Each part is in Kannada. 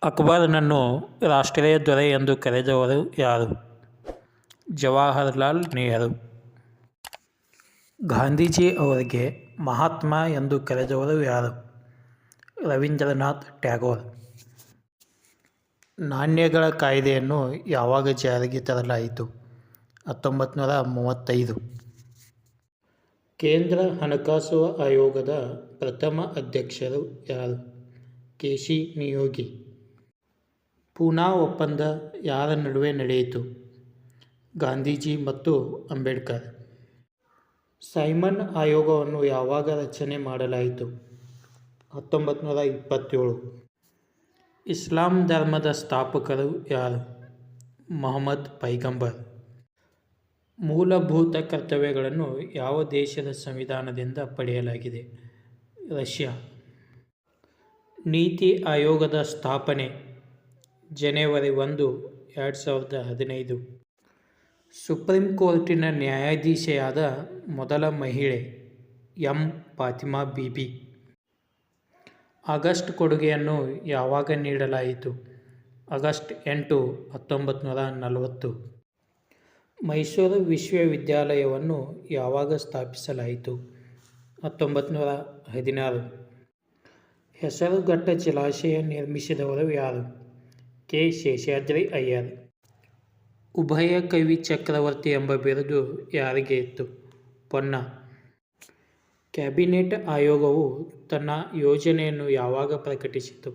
ಅಕ್ಬರನನ್ನು ರಾಷ್ಟ್ರೀಯ ದೊರೆ ಎಂದು ಕರೆದವರು ಯಾರು? ಜವಾಹರಲಾಲ್ ನೆಹರು. ಗಾಂಧೀಜಿ ಅವರಿಗೆ ಮಹಾತ್ಮ ಎಂದು ಕರೆದವರು ಯಾರು? ರವೀಂದ್ರನಾಥ್ ಟ್ಯಾಗೋರ್. ನಾಣ್ಯಗಳ ಕಾಯ್ದೆಯನ್ನು ಯಾವಾಗ ಜಾರಿಗೆ ತರಲಾಯಿತು? 1935. ಕೇಂದ್ರ ಹಣಕಾಸು ಆಯೋಗದ ಪ್ರಥಮ ಅಧ್ಯಕ್ಷರು ಯಾರು? ಕೆ.ಸಿ. ನಿಯೋಗಿ. ಪೂನಾ ಒಪ್ಪಂದ ಯಾರ ನಡುವೆ ನಡೆಯಿತು? ಗಾಂಧೀಜಿ ಮತ್ತು ಅಂಬೇಡ್ಕರ್. ಸೈಮನ್ ಆಯೋಗವನ್ನು ಯಾವಾಗ ರಚನೆ ಮಾಡಲಾಯಿತು? 1927. ಇಸ್ಲಾಂ ಧರ್ಮದ ಸ್ಥಾಪಕರು ಯಾರು? ಮೊಹಮ್ಮದ್ ಪೈಗಂಬರ್. ಮೂಲಭೂತ ಕರ್ತವ್ಯಗಳನ್ನು ಯಾವ ದೇಶದ ಸಂವಿಧಾನದಿಂದ ಪಡೆಯಲಾಗಿದೆ? ರಷ್ಯಾ. ನೀತಿ ಆಯೋಗದ ಸ್ಥಾಪನೆ ಜನವರಿ 1, 2015. ಸುಪ್ರೀಂ ಕೋರ್ಟಿನ ನ್ಯಾಯಾಧೀಶೆಯಾದ ಮೊದಲ ಮಹಿಳೆ ಎಂ. ಫಾತಿಮಾ ಬೀಬಿ. ಆಗಸ್ಟ್ ಕೊಡುಗೆಯನ್ನು ಯಾವಾಗ ನೀಡಲಾಯಿತು? ಆಗಸ್ಟ್ 8, 1940. ಮೈಸೂರು ವಿಶ್ವವಿದ್ಯಾಲಯವನ್ನು ಯಾವಾಗ ಸ್ಥಾಪಿಸಲಾಯಿತು? 1916. ಹೆಸರುಘಟ್ಟ ಜಲಾಶಯ ನಿರ್ಮಿಸಿದವರು ಯಾರು? ಕೆ. ಶೇಷಾದ್ರಿ ಅಯ್ಯರ್. ಉಭಯ ಕವಿ ಚಕ್ರವರ್ತಿ ಎಂಬ ಬಿರುದು ಯಾರಿಗೆ ಇತ್ತು? ಪೊನ್ನ. ಕ್ಯಾಬಿನೆಟ್ ಆಯೋಗವು ತನ್ನ ಯೋಜನೆಯನ್ನು ಯಾವಾಗ ಪ್ರಕಟಿಸಿತು?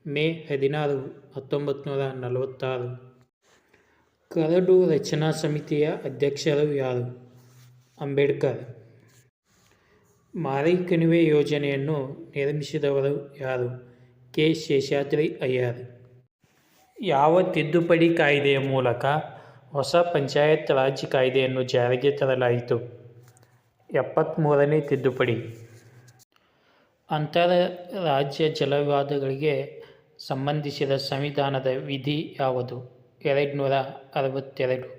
ಮೇ 16, 1946. ಕರಡು ರಚನಾ ಸಮಿತಿಯ ಅಧ್ಯಕ್ಷರು ಯಾರು? ಅಂಬೇಡ್ಕರ್. ಮಾರಿ ಕಣಿವೆ ಯೋಜನೆಯನ್ನು ನಿರ್ಮಿಸಿದವರು ಯಾರು? ಕೆ. ಶೇಷಾದ್ರಿ ಅಯ್ಯರ್. ಯಾವ ತಿದ್ದುಪಡಿ ಕಾಯ್ದೆಯ ಮೂಲಕ ಹೊಸ ಪಂಚಾಯತ್ ರಾಜ್ ಕಾಯ್ದೆಯನ್ನು ಜಾರಿಗೆ ತರಲಾಯಿತು? 73ನೇ ತಿದ್ದುಪಡಿ. ಅಂತರರಾಜ್ಯ ಜಲವಿವಾದಗಳಿಗೆ ಸಂಬಂಧಿಸಿದ ಸಂವಿಧಾನದ ವಿಧಿ ಯಾವುದು? 262.